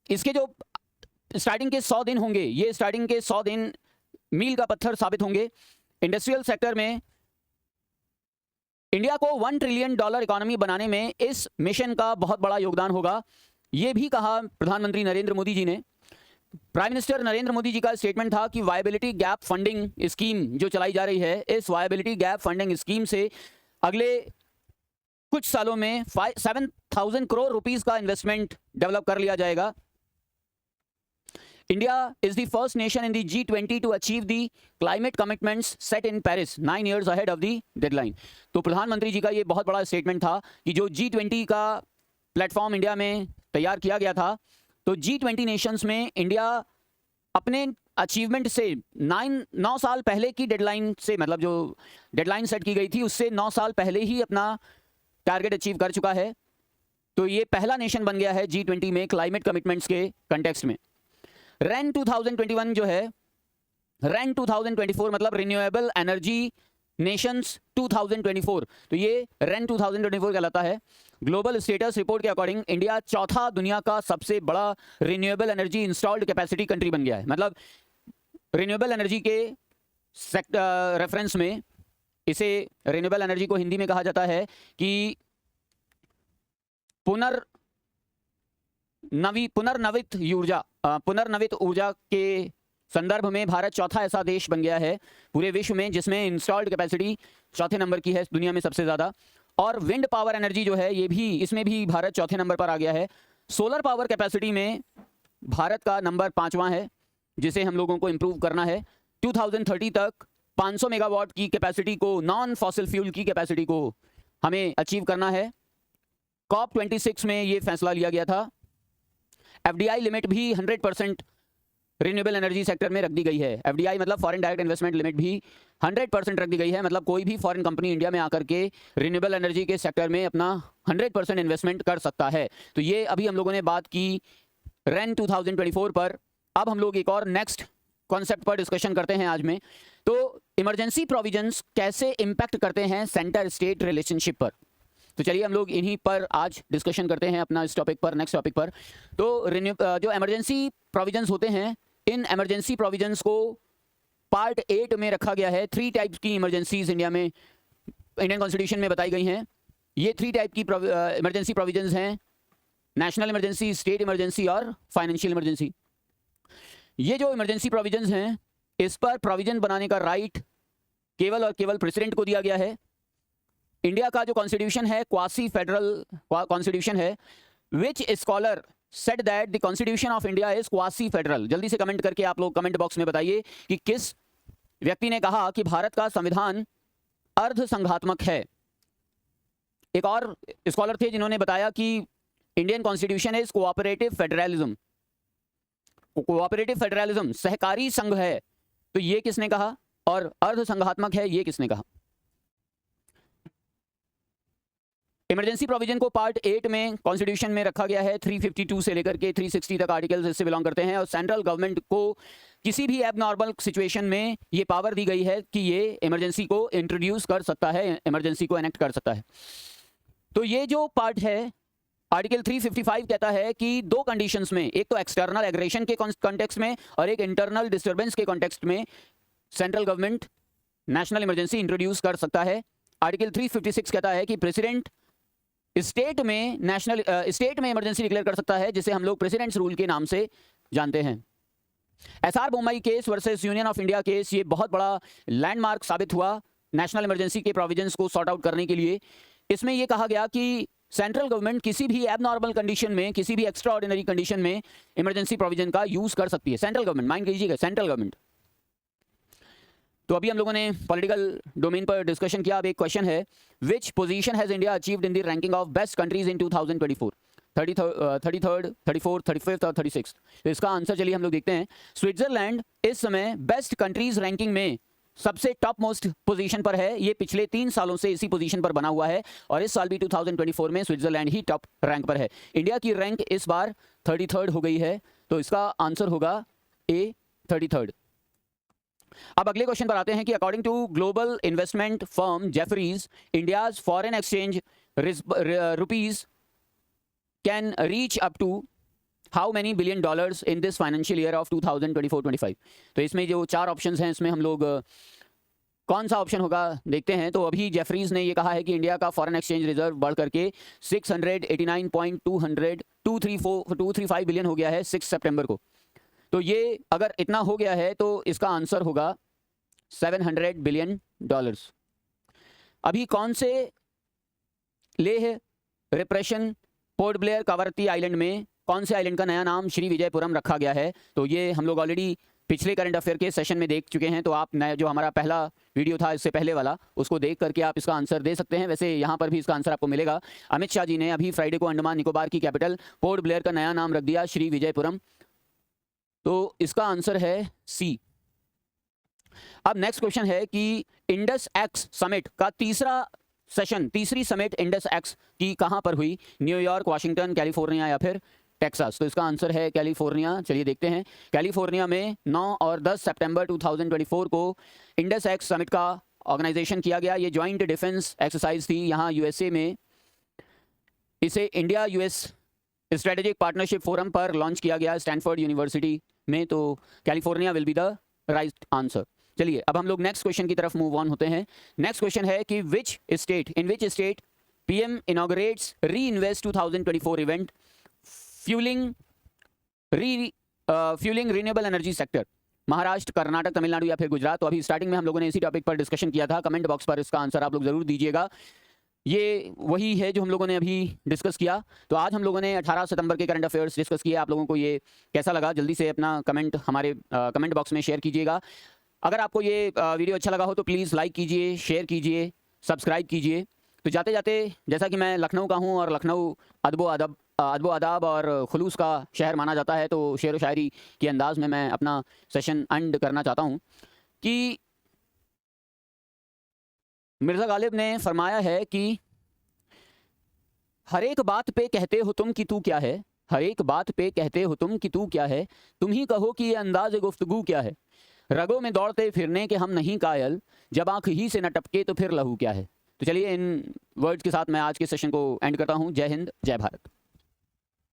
इसके जो स्टार्टिंग के 100 दिन होंगे, ये स्टार्टिंग के 100 दिन मील का पत्थर साबित होंगे। इंडस्ट्रियल सेक्टर में इंडिया को $1 ट्रिलियन इकोनॉमी बनाने में इस मिशन का बहुत बड़ा योगदान होगा, ये भी कहा प्रधानमंत्री नरेंद्र मोदी जी ने। प्राइम मिनिस्टर नरेंद्र मोदी जी का स्टेटमेंट था कि वायबिलिटी गैप फंडिंग स्कीम जो चलाई जा रही है, इस वायबिलिटी गैप फंडिंग स्कीम से अगले कुछ सालों में 7,000 करोड़ रुपीस का इन्वेस्टमेंट डेवलप कर लिया जाएगा। India is the first nation in the G20 to achieve the climate commitments set in Paris 9 years ahead of the deadline। तो प्रधानमंत्री जी का ये बहुत बड़ा स्टेटमेंट था कि जो G20 का प्लेटफॉर्म इंडिया में तैयार किया गया था, तो G20 नेशंस में इंडिया अपने अचीवमेंट से 9 साल पहले की डेडलाइन से, मतलब जो डेडलाइन सेट की गई थी उससे 9 साल पहले ही अपना टारगेट अचीव कर चुका है। तो ये पहला नेशन बन गया है G20 में क्लाइमेट कमिटमेंट्स के कंटेक्स्ट में। REN 2021 जो है, REN 2024 मतलब रिन्यूएबल एनर्जी नेशंस 2024, तो ये REN 2024 कहलाता है। ग्लोबल स्टेटस रिपोर्ट के अकॉर्डिंग इंडिया चौथा दुनिया का सबसे बड़ा renewable energy installed capacity country बन गया है। मतलब रिन्यूएबल एनर्जी के रेफरेंस में, इसे रिन्यूएबल एनर्जी को हिंदी में कहा जाता है कि पुनर्नवित ऊर्जा के संदर्भ में भारत चौथा ऐसा देश बन गया है पूरे विश्व में जिसमें इंस्टॉल्ड कैपेसिटी चौथे नंबर की है दुनिया में सबसे ज़्यादा। और विंड पावर एनर्जी जो है, ये भी, इसमें भी भारत चौथे नंबर पर आ गया है। सोलर पावर कैपेसिटी में भारत का नंबर 5वां है, जिसे हम लोगों को इम्प्रूव करना है। 2030 तक 500 मेगावाट की कैपेसिटी को, नॉन फॉसिल फ्यूल की कैपेसिटी को हमें अचीव करना है। COP26 में ये फैसला लिया गया था। FDI लिमिट भी 100% रिन्यूएबल एनर्जी सेक्टर में रख दी गई है। FDI मतलब फॉरेन डायरेक्ट इन्वेस्टमेंट लिमिट भी 100% रख दी गई है। मतलब कोई भी फॉरेन कंपनी इंडिया में आकर के रिन्यूएबल एनर्जी के सेक्टर में अपना 100% इन्वेस्टमेंट कर सकता है। तो ये अभी हम लोगों ने बात की REN 2024 पर। अब हम लोग एक और नेक्स्ट कॉन्सेप्ट पर डिस्कशन करते हैं आज में। तो इमरजेंसी प्रोविजंस कैसे इम्पैक्ट करते हैं सेंटर स्टेट रिलेशनशिप पर। तो चलिए हम लोग इन्हीं पर आज डिस्कशन करते हैं अपना इस टॉपिक पर, नेक्स्ट टॉपिक पर। तो जो इमरजेंसी प्रोविजंस होते हैं, इन इमरजेंसी प्रोविजंस को पार्ट 8 में रखा गया है। 3 टाइप्स की इमरजेंसीज इंडिया में, इंडियन कॉन्स्टिट्यूशन में बताई गई हैं। ये 3 टाइप की इमरजेंसी प्रोविजंस हैं: नेशनल इमरजेंसी, स्टेट इमरजेंसी और फाइनेंशियल इमरजेंसी। ये जो इमरजेंसी प्रोविजंस हैं, इस पर प्रोविजन बनाने का राइट केवल और केवल प्रेसिडेंट को दिया गया है। इंडिया का जो कॉन्स्टिट्यूशन है क्वासी फेडरल कॉन्स्टिट्यूशन है। विच scholar said that the constitution of India is quasi federal. जल्दी से कमेंट करके आप लोग कमेंट बॉक्स में बताइए कि किस व्यक्ति ने कहा कि भारत का संविधान अर्ध संघात्मक है। एक और स्कॉलर थे जिन्होंने बताया कि Indian constitution is cooperative federalism. Cooperative federalism सहकारी संघ है, तो ये किसने कहा? और अर्ध संघात्मक है, ये किसने कहा? इमरजेंसी प्रोविजन को पार्ट 8 में कॉन्स्टिट्यूशन में रखा गया है। 352 से लेकर के 360 तक आर्टिकल्स इससे बिलोंग करते हैं। और सेंट्रल गवर्नमेंट को किसी भी एबनॉर्मल सिचुएशन में ये पावर दी गई है कि ये इमरजेंसी को इंट्रोड्यूस कर सकता है, इमरजेंसी को एनेक्ट कर सकता है। तो ये जो पार्ट है, आर्टिकल 355 कहता है कि 2 कंडीशंस में, एक तो एक्सटर्नल एग्रेशन के कॉन्टेक्स्ट में और एक इंटरनल डिस्टर्बेंस के कॉन्टेक्स्ट में central government national emergency introduce कर सकता है। आर्टिकल 356 कहता है कि प्रेसिडेंट स्टेट में इमरजेंसी डिक्लेयर कर सकता है, जिसे हम लोग प्रेसिडेंट्स रूल के नाम से जानते हैं। SR Bombay case versus union of India case, ये बहुत बड़ा लैंडमार्क साबित हुआ नेशनल इमरजेंसी के प्रोविजंस को सॉर्ट आउट करने के लिए। इसमें यह कहा गया कि सेंट्रल गवर्नमेंट किसी भी एबनॉर्मल कंडीशन में, किसी भी एक्स्ट्रा ऑर्डिनरी कंडीशन में इमरजेंसी प्रोविजन का यूज कर सकती है। सेंट्रल गवर्नमेंट, माइंड कीजिएगा, सेंट्रल गवर्नमेंट। तो अभी हम लोगों ने पॉलिटिकल डोमेन पर डिस्कशन किया। अब एक क्वेश्चन है, which position has India achieved in the ranking of best countries in 2024? 33rd, 34th, 35th और 36th। तो इसका आंसर चलिए हम लोग देखते हैं। स्विट्जरलैंड इस समय बेस्ट कंट्रीज रैंकिंग में सबसे टॉप मोस्ट पोजीशन पर है। ये पिछले 3 सालों से इसी पोजीशन पर बना हुआ है और इस साल भी 2024 में स्विट्जरलैंड ही टॉप रैंक पर है। इंडिया की रैंक इस बार 33rd हो गई है, तो इसका आंसर होगा ए, 33rd। अब अगले क्वेश्चन पर आते हैं कि according to global investment firm Jefferies, India's foreign exchange rupees can reach up to how many billion dollars in this financial year of 2024-25। तो इसमें जो 4 ऑप्शंस हैं इसमें हम लोग कौन सा ऑप्शन होगा देखते हैं। तो अभी जेफरीज ने ये कहा है कि इंडिया का फॉरेन एक्सचेंज रिजर्व बढ़ करके 689.235 बिलियन हो गया है 6 सितंबर को। तो ये अगर इतना हो गया है तो इसका आंसर होगा 700 बिलियन डॉलर्स। अभी कौन से लेह, रिप्रेशन, पोर्ट ब्लेयर, कावरत्ती आइलैंड में कौन से आइलैंड का नया नाम श्री विजयपुरम रखा गया है? तो ये हम लोग ऑलरेडी पिछले करंट अफेयर के सेशन में देख चुके हैं। तो आप नया जो हमारा पहला वीडियो था इससे पहले वाला, उसको देख करके आप इसका आंसर दे सकते हैं। वैसे यहाँ पर भी इसका आंसर आपको मिलेगा। अमित शाह जी ने अभी फ्राइडे को अंडमान निकोबार की कैपिटल पोर्ट ब्लेयर का नया नाम रख दिया श्री विजयपुरम। तो इसका आंसर है सी। अब नेक्स्ट क्वेश्चन है कि इंडस एक्स समिट का तीसरी समिट इंडस एक्स की कहां पर हुई? न्यूयॉर्क, वाशिंगटन, कैलिफोर्निया या फिर टेक्सास? तो इसका आंसर है कैलिफोर्निया। चलिए देखते हैं। कैलिफोर्निया में 9 और 10 सितंबर 2024 को इंडस एक्स समिट का ऑर्गेनाइजेशन किया गया। ये जॉइंट डिफेंस एक्सरसाइज थी। यहाँ यूएसए में इसे India US strategic partnership forum पर लॉन्च किया गया स्टैनफोर्ड यूनिवर्सिटी में। तो California will be the right answer. चलिए अब हम लोग नेक्स्ट क्वेश्चन की तरफ मूव ऑन होते हैं। नेक्स्ट क्वेश्चन है कि इन विच स्टेट पीएम इनॉग्रेट्स री invest 2024 event fuelling renewable energy sector? Maharashtra, Karnataka, Tamil Nadu या फिर गुजरात? तो अभी स्टार्टिंग में हम लोगों ने इसी टॉपिक पर डिस्कशन किया था। कमेंट बॉक्स पर इसका आंसर आप लोग जरूर दीजिएगा। ये वही है जो हम लोगों ने अभी डिस्कस किया। तो आज हम लोगों ने 18 सितंबर के करंट अफेयर्स डिस्कस किए। आप लोगों को ये कैसा लगा जल्दी से अपना कमेंट हमारे कमेंट बॉक्स में शेयर कीजिएगा। अगर आपको ये वीडियो अच्छा लगा हो तो प्लीज़ लाइक कीजिए, शेयर कीजिए, सब्सक्राइब कीजिए। तो जाते जाते जैसा कि मैं लखनऊ का हूँ और लखनऊ अदबो अदाब और खुलूस का शहर माना जाता है, तो शेर व शायरी के अंदाज में मैं अपना सेशन एंड करना चाहता हूँ कि मिर्ज़ा गालिब ने फरमाया है कि हर एक बात पे कहते हो तुम कि तू क्या है, हर एक बात पे कहते हो तुम कि तू क्या है, तुम ही कहो कि ये अंदाज गुफ्तगू क्या है, रगों में दौड़ते फिरने के हम नहीं कायल, जब आंख ही से न टपके तो फिर लहू क्या है। तो चलिए इन वर्ड्स के साथ मैं आज के सेशन को एंड करता हूँ। जय हिंद, जय भारत।